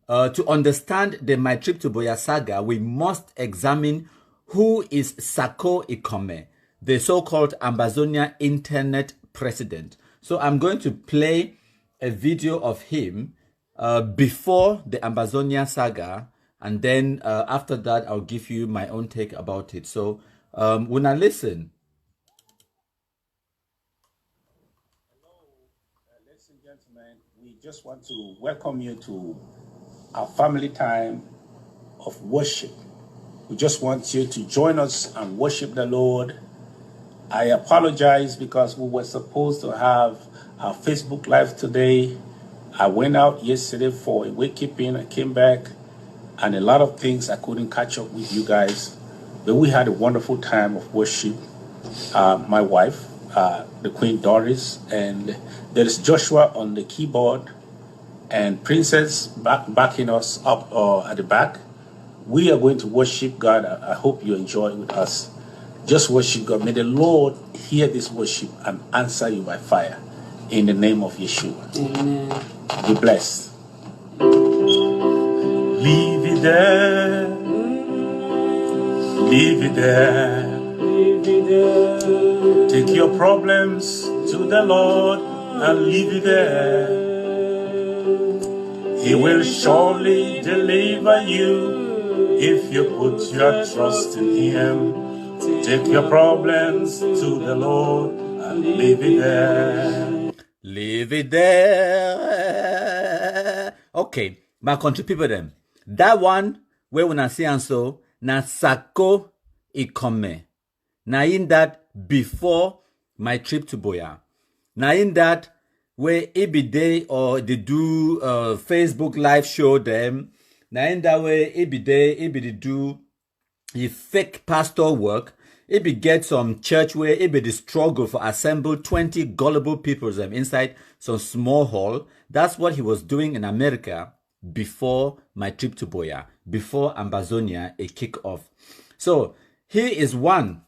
To understand the My Trip to Boya saga, we must examine who is Sako Ikome, the so-called Ambazonia internet president. So I'm going to play a video of him before the Ambazonia saga, and then after that, I'll give you my own take about it. So when I listen. Ladies and gentlemen, we just want to welcome you to our family time of worship. We just want you to join us and worship the Lord. I apologize because we were supposed to have our Facebook Live today. I went out yesterday for a wakekeeping. I came back and a lot of things I couldn't catch up with you guys. But we had a wonderful time of worship. My wife, the Queen Doris, and there is Joshua on the keyboard and Princess backing us up at the back. We are going to worship God. I hope you enjoy with us. Just worship God. May the Lord hear this worship and answer you by fire. In the name of Yeshua. Amen. Be blessed. Leave it there. Leave it there. Leave it there. Take your problems to the Lord and leave it there. He will surely deliver you if you put your trust in Him. Take your problems to the Lord and leave it there. Leave it there. Okay, my country people them. That one where when I say and so na Sako Ikome. Na in that before my trip to Boya. Na in that where every day or they do Facebook live show them. Na in that way every day they do the fake pastor work. It be get some church where it be the struggle for assemble 20 gullible people inside some small hall. That's what he was doing in America before my trip to Boya, before Ambazonia a kick off. So here is one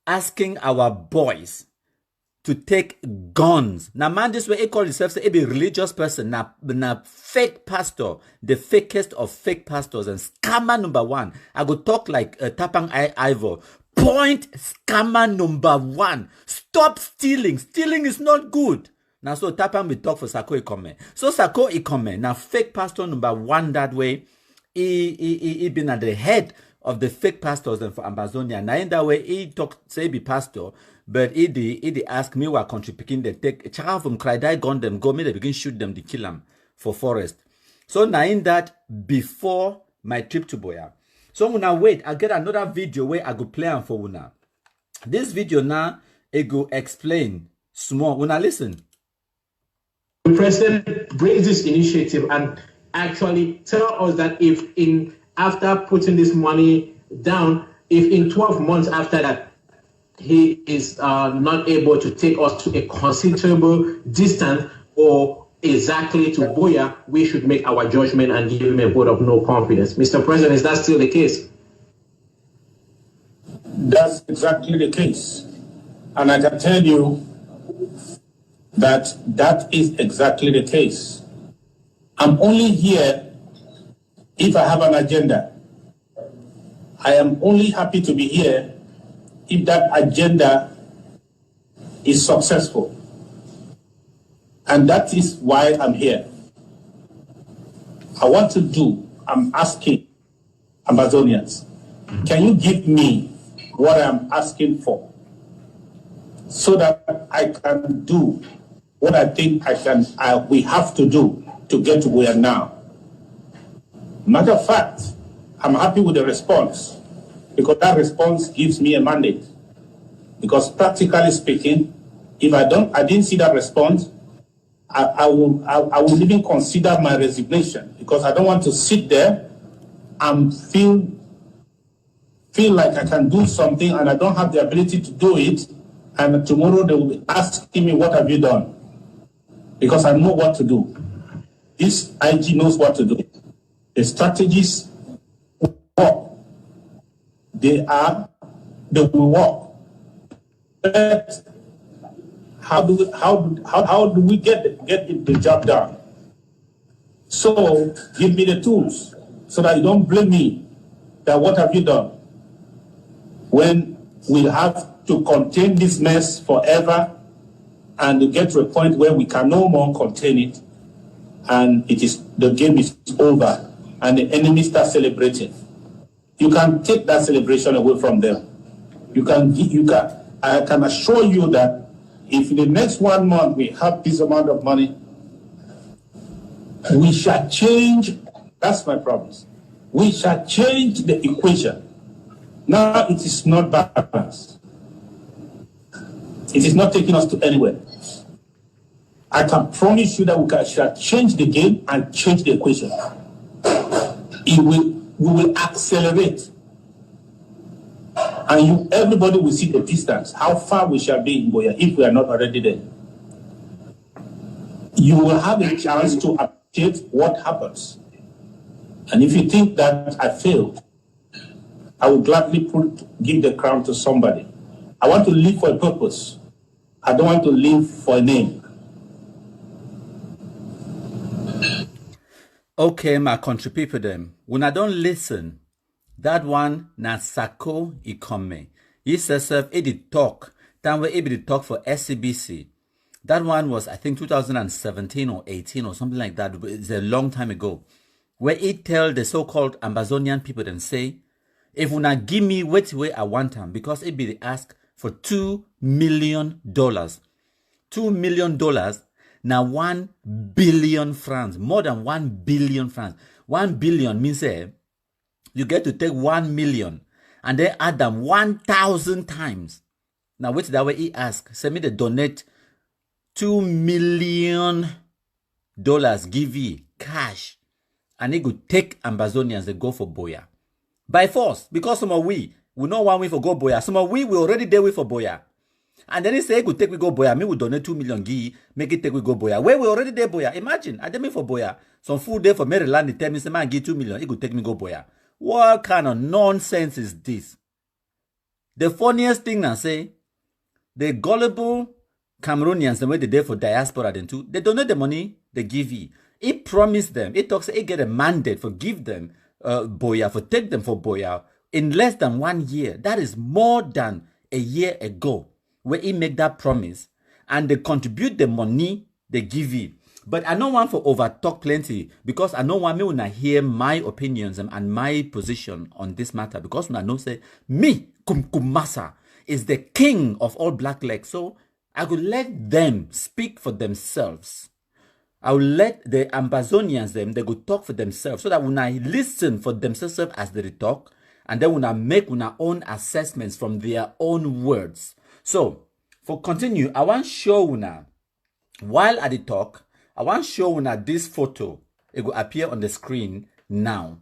asking our boys to take guns. Now man, this way he call himself say he be religious person. Now fake pastor, the fakest of fake pastors and scammer number one. I go talk like Tapang Ivor. Point scammer number one. Stop stealing. Stealing is not good. Now so Tapang will talk for Sako Ikome. So Sako Ikome, now fake pastor number one that way. He been at the head of the fake pastors and for Ambazonia. Now in that way he talk say be pastor. But he ask me what country picking they take a child from cry die gun them go me they begin shoot them to kill them for forest. So now in that before my trip to Boya. So now wait, I get another video where I go play on for una. This video now it go explain small. Una listen. The president brings this initiative and actually tell us that if after putting this money down, if in 12 months after that he is not able to take us to a considerable distance or exactly to Boya, we should make our judgment and give him a vote of no confidence. Mr. President, is that still the case? That's exactly the case. And I can tell you that that is exactly the case. I'm only here if I have an agenda. I am only happy to be here if that agenda is successful. And that is why I'm here. I'm asking Ambazonians, can you give me what I'm asking for so that I can do what I think we have to do to get to where now? Matter of fact, I'm happy with the response because that response gives me a mandate. Because practically speaking, if I didn't see that response, I will even consider my resignation because I don't want to sit there and feel like I can do something and I don't have the ability to do it, and tomorrow they will be asking me, what have you done? Because I know what to do. This IG knows what to do. The strategies work. They will work. But how do we get the job done? So give me the tools so that you don't blame me that what have you done? When we have to contain this mess forever and to get to a point where we can no more contain it, and the game is over and the enemy starts celebrating. You can take that celebration away from them. I can assure you that if in the next 1 month we have this amount of money, we shall change. That's my promise. We shall change the equation. Now it is not balanced. It is not taking us to anywhere. I can promise you that we shall change the game and change the equation. We will accelerate. And everybody will see the distance, how far we shall be in Boya if we are not already there. You will have a chance to appreciate what happens. And if you think that I failed, I will gladly give the crown to somebody. I want to live for a purpose. I don't want to live for a name. Okay, my country people them. When I don't listen, that one na Sako Ikome. He says he did talk. Then we able to talk for SCBC. That one was I think 2017 or 18 or something like that. It's a long time ago. Where he tell the so-called Ambazonian people and say, if you not give me which way I want them, because it be the ask for $2 million. $2 million now 1 billion francs, more than 1 billion francs. 1 billion means you get to take 1 million and then add them 1,000 times. Now which that way he ask, send me the donate $2 million give you cash, and he could take Ambazonians they go for Boya by force, because some of we not want we for go Boya. Some of we already there with for Boya. And then he say, go take we go Boya. Me we donate 2 million give, make it take we go Boya. Where we already there Boya. Imagine, I did me for Boya. Some food there for Maryland, they tell me, say, man, give 2 million. He could take me go Boya. What kind of nonsense is this? The funniest thing I say, the gullible Cameroonians, the way they there for diaspora, then too, they donate the money, they give you. He promised them, he talks, he get a mandate for give them Boya, for take them for Boya in less than 1 year. That is more than a year ago, where he make that promise and they contribute the money they give you. But I don't want for over talk plenty, because I don't want me when I hear my opinions and my position on this matter, because when I know say me Kumkumasa is the king of all black legs, so I could let them speak for themselves. I will let the Ambazonians them, they go talk for themselves, so that when I listen for themselves as they talk, and then when I make our own assessments from their own words. So for continue, I want to show now, while I talk, I want to show now this photo. It will appear on the screen now.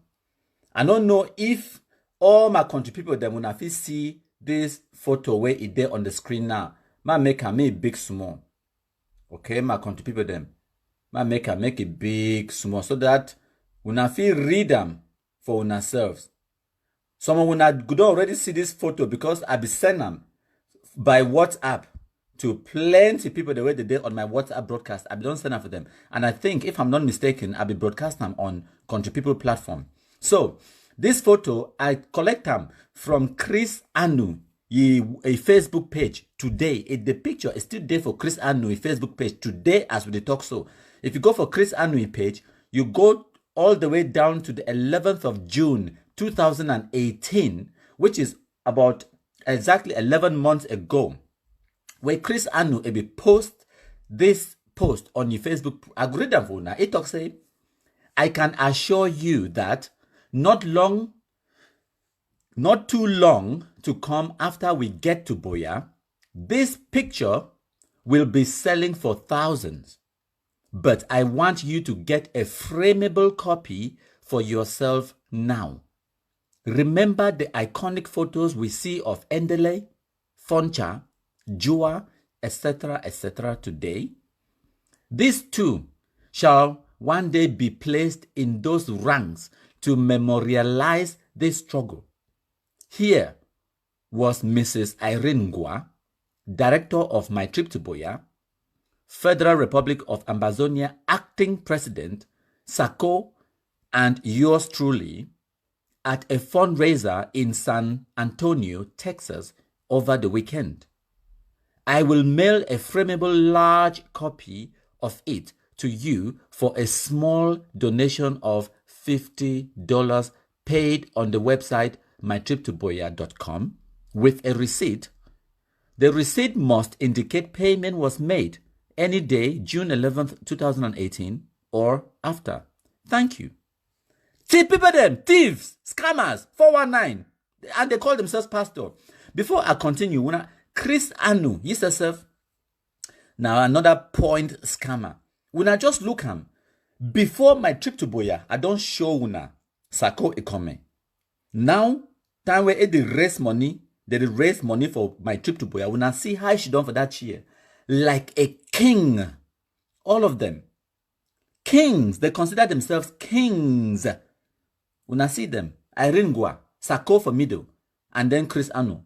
I don't know if all my country people them when I see this photo where it there on the screen now. My make it big small. Okay, my country people them. My make it big small, so that when I read them for ourselves. Someone will not could already see this photo, because I be send them by WhatsApp to plenty people the way they did on my WhatsApp broadcast. I don't send them for them. And I think, if I'm not mistaken, I'll be broadcasting them on Country People platform. So, this photo, I collect them from Chris Anu, a Facebook page today. The picture is still there for Chris Anu, a Facebook page today as we talk. So, if you go for Chris Anu page, you go all the way down to the 11th of June, 2018, which is about exactly 11 months ago, where Chris Anu be post this post on your Facebook algorithm for now. It talks say, I can assure you that not too long to come after we get to Boya, this picture will be selling for thousands. But I want you to get a frameable copy for yourself now. Remember the iconic photos we see of Endele, Foncha, Jua, etc. today? These too shall one day be placed in those ranks to memorialize this struggle. Here was Mrs. Irene Ngwa, director of My Trip to Boya, Federal Republic of Ambazonia acting president, Sako and yours truly at a fundraiser in San Antonio, Texas over the weekend. I will mail a frameable large copy of it to you for a small donation of $50 paid on the website mytriptoboya.com with a receipt. The receipt must indicate payment was made any day, June 11th, 2018 or after. Thank you. See, people them, thieves, scammers, 419, and they call themselves pastor. Before I continue, when Chris Anu, he says, now another point scammer. When I just look him, before my trip to Boya, I don't show una Sako Ikome. Now, time where they raise money for my trip to Boya. When I see how she done for that year, like a king, all of them, kings, they consider themselves kings. When I see them, Irene Gua, Sako for middle, and then Chris Anu.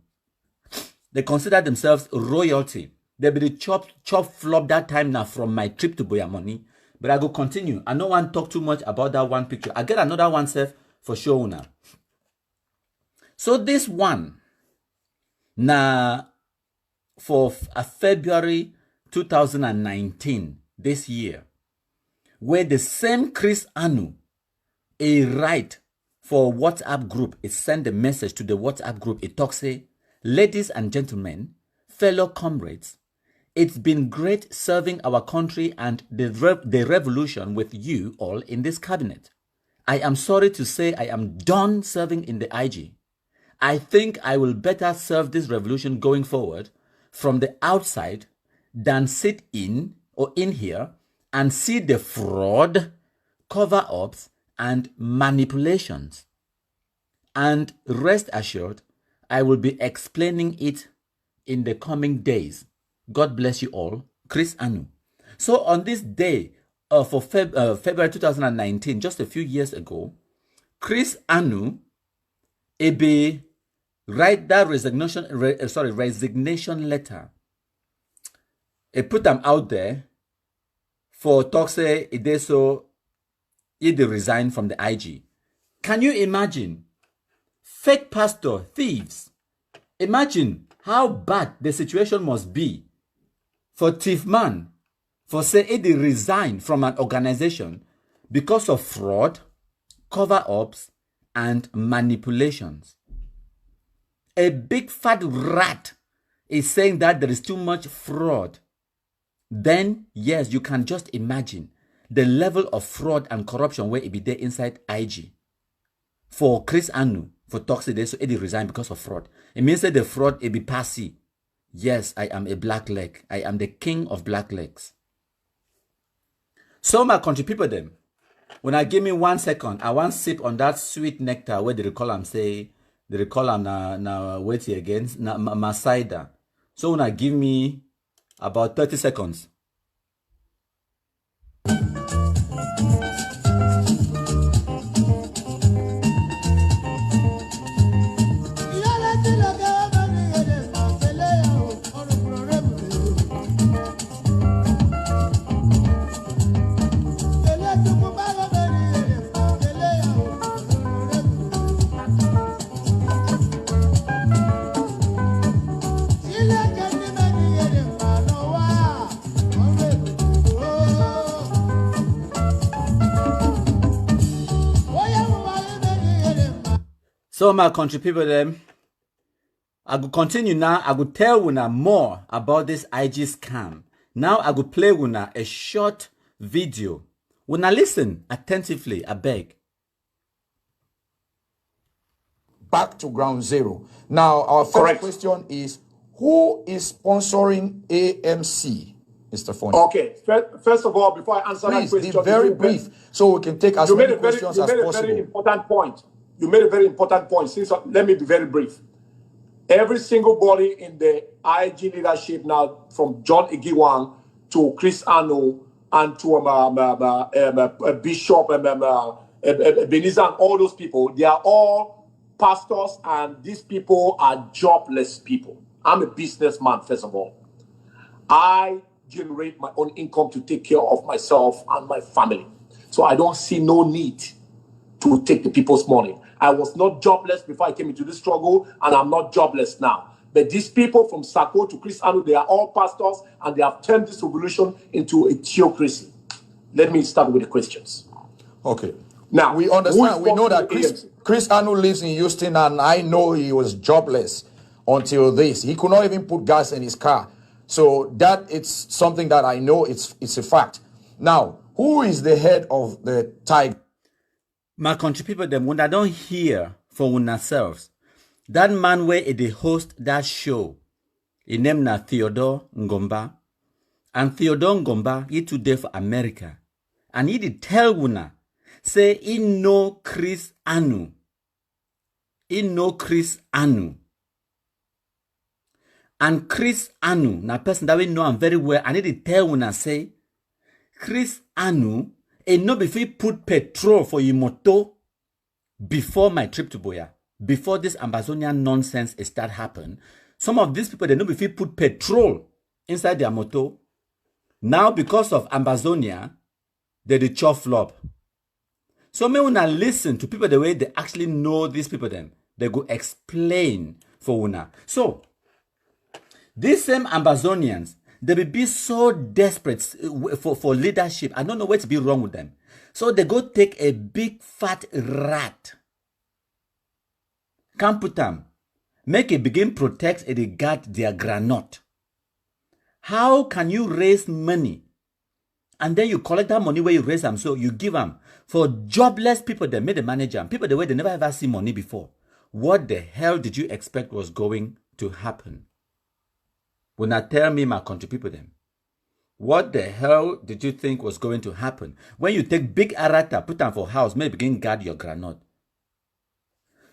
They consider themselves royalty. They be the chop flop that time now from my trip to Boya money. But I go continue. I don't want to talk too much about that one picture. I get another one self for sure now. So this one, now for February 2019, this year, where the same Chris Anu, a right for WhatsApp group, it send a message to the WhatsApp group. It talks, say, ladies and gentlemen, fellow comrades, it's been great serving our country and the revolution with you all in this cabinet. I am sorry to say I am done serving in the IG. I think I will better serve this revolution going forward from the outside than sit in or in here and see the fraud, cover-ups, and manipulations. And rest assured, I will be explaining it in the coming days. God bless you all. Chris Anu. So on this day for February 2019, just a few years ago, Chris Anu, Ebe, write that resignation letter. He put them out there for talk say it so he resign from the IG. Can you imagine? Fake pastor, thieves. Imagine how bad the situation must be for thief man for say he resign from an organization because of fraud, cover-ups, and manipulations. A big fat rat is saying that there is too much fraud. Then, yes, you can just imagine the level of fraud and corruption where it be there inside IG. For Chris Anu, for Toxic, so he resign because of fraud. It means that the fraud it be passy. Yes, I am a black leg. I am the king of black legs. So my country people them, when I give me 1 second, I want sip on that sweet nectar where they recall them say, they recall them now wait here again, my cider. So when I give me about 30 seconds. So my country people them, I will continue now. I will tell una more about this IG scam. Now I will play una a short video. Una listen attentively, I beg. Back to ground zero. Now our first question is, who is sponsoring AMC, Mr. Fonny? Okay, first of all, before I answer that question, be very brief so we can take as many questions as possible. You made a very important point. You made a very important point. Let me be very brief. Every single body in the IG leadership now, from John Igiwan to Chris Anu and to Bishop Beniza and all those people, they are all pastors, and these people are jobless people. I'm a businessman, first of all. I generate my own income to take care of myself and my family. So I don't see no need to take the people's money. I was not jobless before I came into this struggle, and I'm not jobless now. But these people from Sako to Chris Anu, they are all pastors, and they have turned this revolution into a theocracy. Let me start with the questions. Okay. Now, we understand. We know that AMC? Chris Anu lives in Houston, and I know he was jobless until this. He could not even put gas in his car. So that it's something that I know it's a fact. Now, who is the head of the Tiger? My country people, them when I don't hear for ourselves, that man where they host that show, he named na Theodore Ngomba, and Theodore Ngomba he today for America, and he did tell una say he know Chris Anu, and Chris Anu, na person that we know him very well, and he did tell una say Chris Anu. And no before put petrol for your motor before my trip to Boya, before this Ambazonian nonsense start happen. Some of these people, they know before put petrol inside their motor. Now, because of Ambazonia, they the chop flop. So may una listen to people the way they actually know these people then. They go explain for una. So, these same Ambazonians, they will be so desperate for leadership. I don't know what to be wrong with them. So they go take a big fat rat, can put them, make it begin protect and they guard their granite. How can you raise money and then you collect that money where you raise them, so you give them for jobless people that made the manager, people the way they never ever see money before? What the hell did you expect was going to happen? When I tell me my country people them, what the hell did you think was going to happen? When you take big arata, put them for house, maybe begin guard your granite.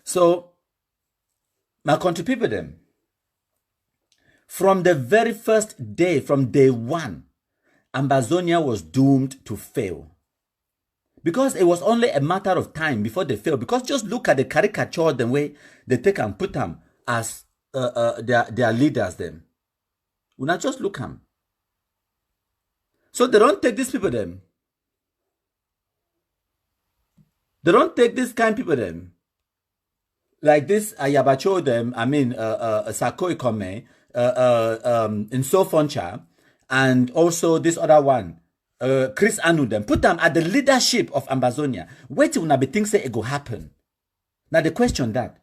So, my country people them, from the very first day, from day one, Ambazonia was doomed to fail. Because it was only a matter of time before they failed. Because just look at the caricature, the way they take and put them as their leaders them. We not just look at them. So they don't take these people them. They don't take this kind of people them. Like this Ayabacho them, I mean Sako Ikome, in Sofoncha, and also this other one, Chris Anu them. Put them at the leadership of Ambazonia. Wait till una be think say it go happen. Now the question that.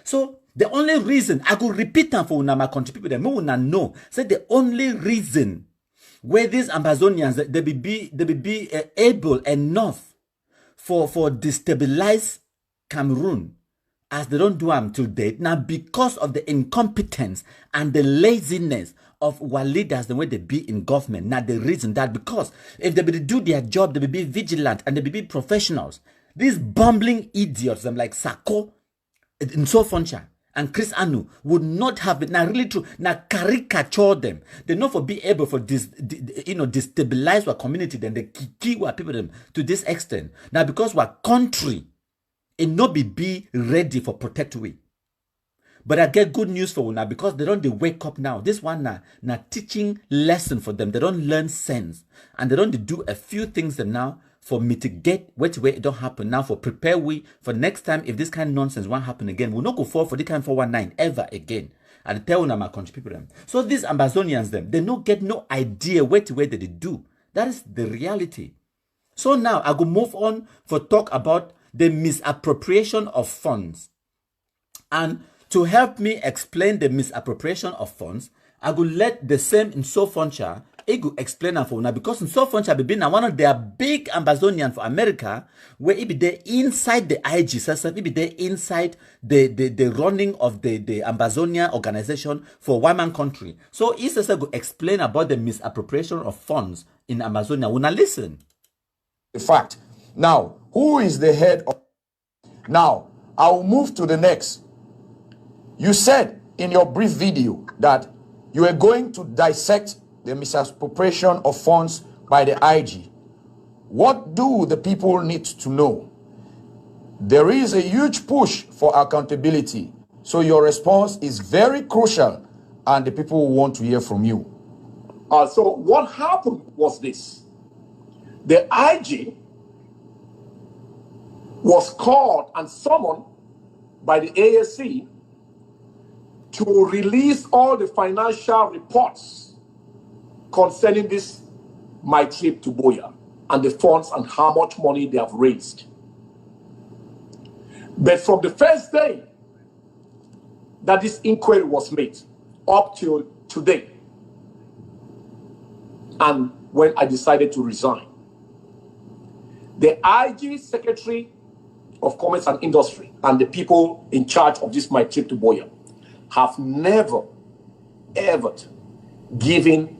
So the only reason, I could repeat them for my country people, them una know. Say the only reason where these Ambazonians, they be able enough for destabilize Cameroon as they don't do them till date. Now because of the incompetence and the laziness of our leaders, the way they be in government. Now the reason that, because if they be do their job, they be vigilant and they be professionals. These bumbling idiots, them like Sako, in Sofoncha, and Chris Anu would not have been, now really true, now caricature them. They not for be able for this, destabilize our community, then they key our people them to this extent. Now because our country, it not be ready for protect we. But I get good news for now because they don't wake up now. This one now teaching lesson for them. They don't learn sense. And they don't do a few things them now for mitigate which way it don't happen now, for prepare we for next time if this kind of nonsense won't happen again. We'll not go for this kind of 419 ever again. And tell my country people them. So these Ambazonians them, they don't get no idea which way they do. That is the reality. So now I go move on for talk about the misappropriation of funds. And to help me explain the misappropriation of funds, I will let the same in Sofoncha I go explain that for now, because in Sofoncha be now one of their big Ambazonian for America, where it be there inside the IG system, it be there inside the running of the Ambazonia organization for one man country. So he says go explain about the misappropriation of funds in Amazonia. When I listen. The fact. Now, who is the head of? Now, I will move to the next. You said in your brief video that you are going to dissect the misappropriation of funds by the IG. What do the people need to know? There is a huge push for accountability. So your response is very crucial and the people want to hear from you. So what happened was this. The IG was called and summoned by the ASC to release all the financial reports concerning this, my trip to Boya, and the funds and how much money they have raised. But from the first day that this inquiry was made up till today, and when I decided to resign, the IG Secretary of Commerce and Industry and the people in charge of this my trip to Boya have never, ever given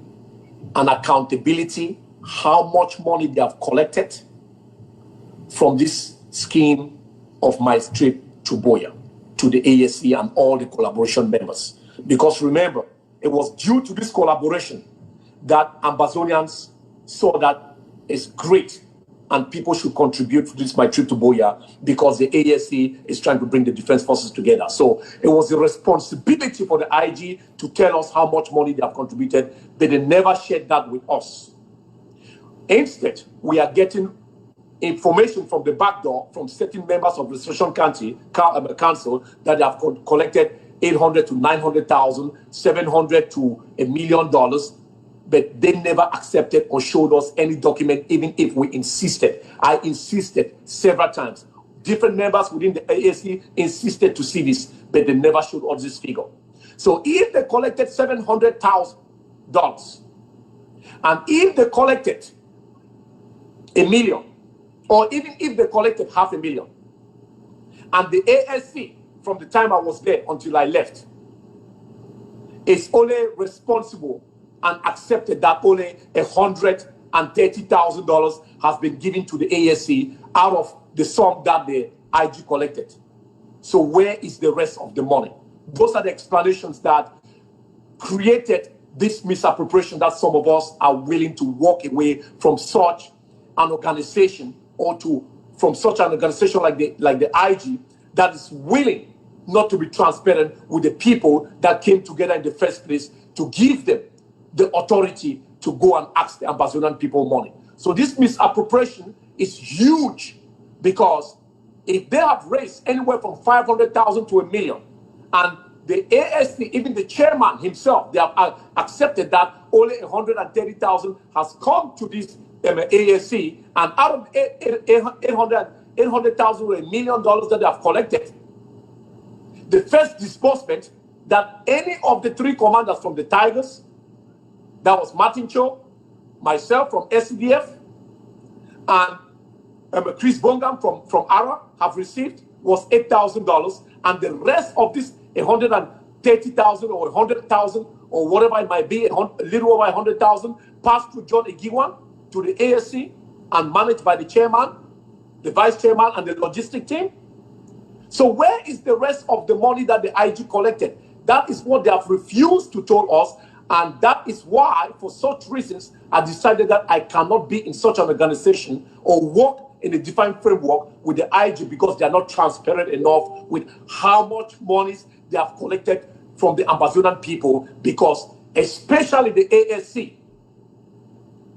an accountability how much money they have collected from this scheme of my trip to Boya, to the ASC and all the collaboration members. Because remember, it was due to this collaboration that Ambazonians saw that it's great and people should contribute to this my trip to Boya, because the ASC is trying to bring the defense forces together. So it was the responsibility for the IG to tell us how much money they have contributed, but they never shared that with us. Instead, we are getting information from the back door from certain members of Restoration Council that they have collected 800 to 900,000, 700 to $1 million, but they never accepted or showed us any document, even if we insisted. I insisted several times. Different members within the AAC insisted to see this, but they never showed us this figure. So if they collected $700,000, and if they collected $1 million, or even if they collected $500,000, and the ASC, from the time I was there until I left, is only responsible and accepted that only $130,000 has been given to the ASC out of the sum that the IG collected. So where is the rest of the money? Those are the explanations that created this misappropriation, that some of us are willing to walk away from such an organization, or from such an organization like the IG, that is willing not to be transparent with the people that came together in the first place to give them the authority to go and ask the Ambazonian people money. So this misappropriation is huge, because if they have raised anywhere from 500,000 to $1 million, and the ASC, even the chairman himself, they have accepted that only 130,000 has come to this ASC, and out of 800,000 or $1 million that they have collected, the first disbursement that any of the three commanders from the Tigers, that was Martin Cho, myself from SCDF, and Chris Bongam from ARA have received was $8,000, and the rest of this 130,000 or 100,000 or whatever it might be, a little over 100,000, passed through John Igiwan to the ASC and managed by the chairman, the vice chairman, and the logistic team. So where is the rest of the money that the IG collected? That is what they have refused to tell us, and that is why, for such reasons, I decided that I cannot be in such an organization or work in a defined framework with the IG, because they are not transparent enough with how much monies they have collected from the Ambazonian people, because especially the ASC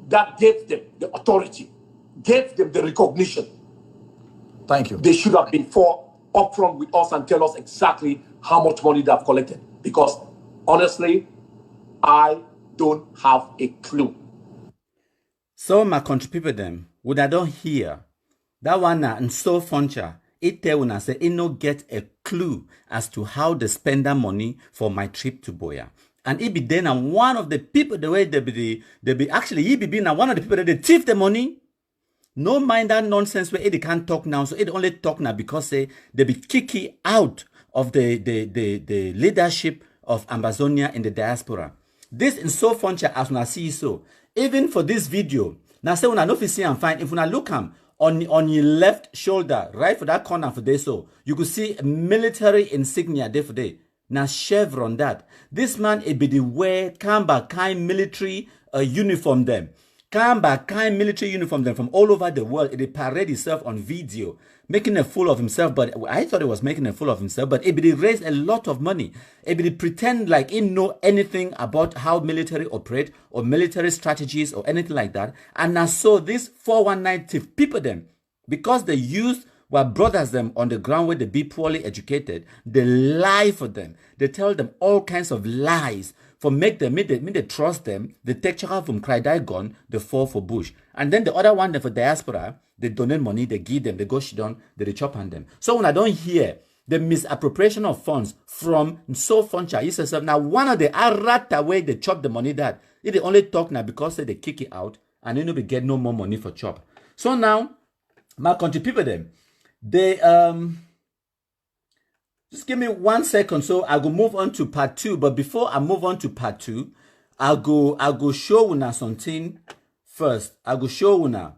that gave them the authority, gave them the recognition. Thank you. They should have been upfront with us and tell us exactly how much money they have collected, because honestly, I don't have a clue. So my country people them would I don't hear that one and so funcha it tell when I say it no get a clue as to how they spend that money for my trip to Boya. And it be then and one of the people the way they be actually he be being one of the people that they thief the money. No mind that nonsense where it can't talk now, so it only talk now because they be kicky out of the leadership of Ambazonia in the diaspora. This in so funcha as when I see so. Even for this video, now say when I know if you see and fine, if when I look on your left shoulder, right for that corner for this, so you could see a military insignia there for there. Now chevron that. This man it be the wear Kamba kind military uniform them. Kamba kind military uniform them from all over the world. It parade itself on video. making a fool of himself, but I thought he was making a fool of himself, but he raised a lot of money. He pretend like he know anything about how military operate or military strategies or anything like that. And I saw this 419 thief people them because they used what brothers them on the ground where they be poorly educated. They lie for them. They tell them all kinds of lies for make them, make they trust them. They take check out from cry die gun, they fall for bush. And then the other one, they for diaspora, they donate money, they give them, they go shit on, they chop on them. So when I don't hear the misappropriation of funds from so funcha, he says, now one of the arata way they chop the money that, they only talk now because they kick it out and then they get no more money for chop. So now, my country people them, they, just give me 1 second, so I go move on to part 2. But before I move on to part 2, I'll go show una something first. I'll go show una.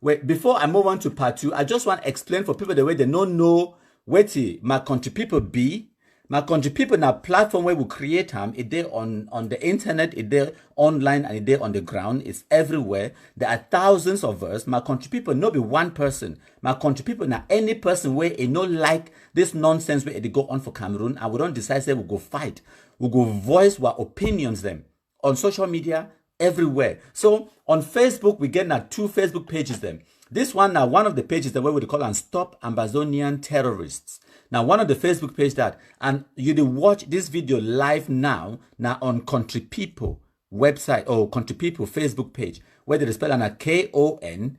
Wait, before I move on to part 2, I just want to explain for people the way they don't know where my country people be. My country people na platform where we create them. It there on the internet, it there online, and it there on the ground. It's everywhere. There are thousands of us. My country people no be one person. My country people na any person where it no like this nonsense where they go on for Cameroon, and we don't decide say we go fight. We go voice our opinions them on social media everywhere. So on Facebook we get now 2 Facebook pages them. This one now one of the pages that where we call and Stop Ambazonian Terrorists. Now, one of the Facebook page that, and you do watch this video live now on Country People website or Country People Facebook page, where they spell on a KONTRI,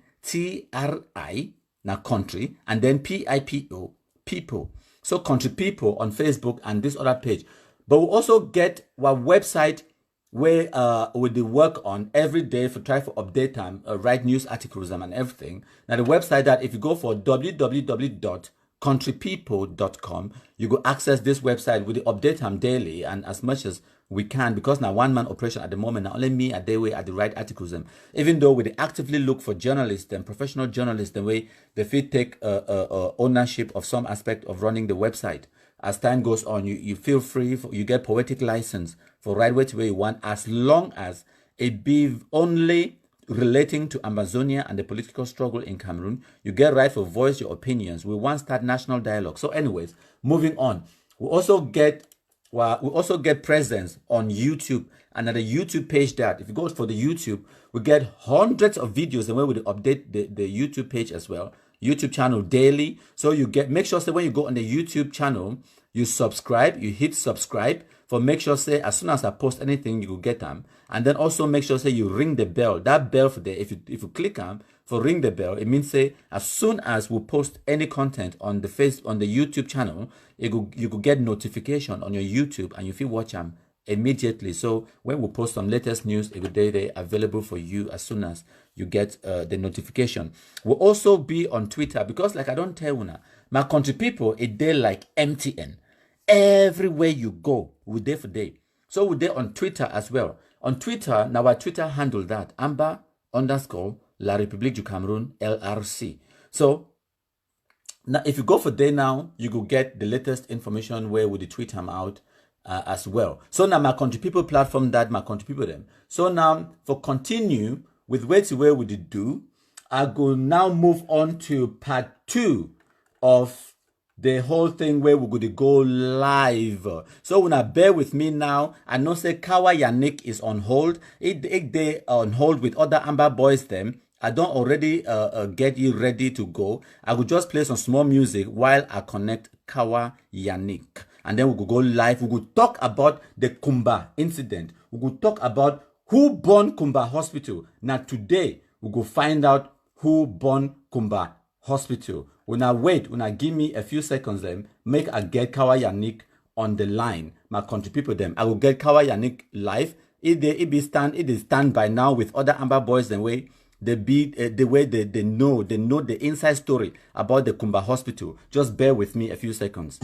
now country, and then PIPO, people. So Country People on Facebook and this other page. But we also get our website where we do work on every day for try for update time, write news articles and everything. Now the website that if you go for www.countrypeople.com, you go access this website with the update them daily and as much as we can, because now one-man operation at the moment, now only me at the way at the right articles them. Even though we actively look for journalists and professional journalists, the way they fit take ownership of some aspect of running the website. As time goes on, you feel free, you get poetic license for right way to where you want, as long as it be only relating to Ambazonia and the political struggle in Cameroon. You get right for voice your opinions. We want to start national dialogue. So anyways, moving on. We also get presence on YouTube, and at the YouTube page that if you go for the YouTube, we get hundreds of videos and where we update the YouTube page as well. YouTube channel daily. So you get, make sure say when you go on the YouTube channel, you subscribe, you hit subscribe for make sure say as soon as I post anything, you will get them. And then also make sure say you ring the bell. That bell for there, if you click on for ring the bell, it means say as soon as we post any content on the YouTube channel, you could get notification on your YouTube and you feel watch them immediately. So when we post some latest news, it will be available for you as soon as you get the notification. We'll also be on Twitter, because like I don't tell you now, my country people, it they like MTN. Everywhere you go, we're there for day. So we're there on Twitter as well. On Twitter, now our Twitter handle that Amba_La République du Cameroun LRC. So now if you go for day now, you will get the latest information where we tweet them out as well. So now my country people platform that my country people them. So now for continue with where to where we did do, I go now move on to part 2 of the whole thing where we're going to go live. So when I bear with me now, I know say Kawa Yannick is on hold. They on hold with other Amber boys them. I don't already get you ready to go. I will just play some small music while I connect Kawa Yannick. And then we will go live. We will talk about the Kumba incident. We will talk about who born Kumba Hospital. Now today, we will find out who born Kumba Hospital. When I wait, when I give me a few seconds then, make I get Kawa Yannick on the line. My country people them. I will get Kawa Yannick live. It is stand by now with other Amber boys the way they be the way they know the inside story about the Kumba Hospital. Just bear with me a few seconds.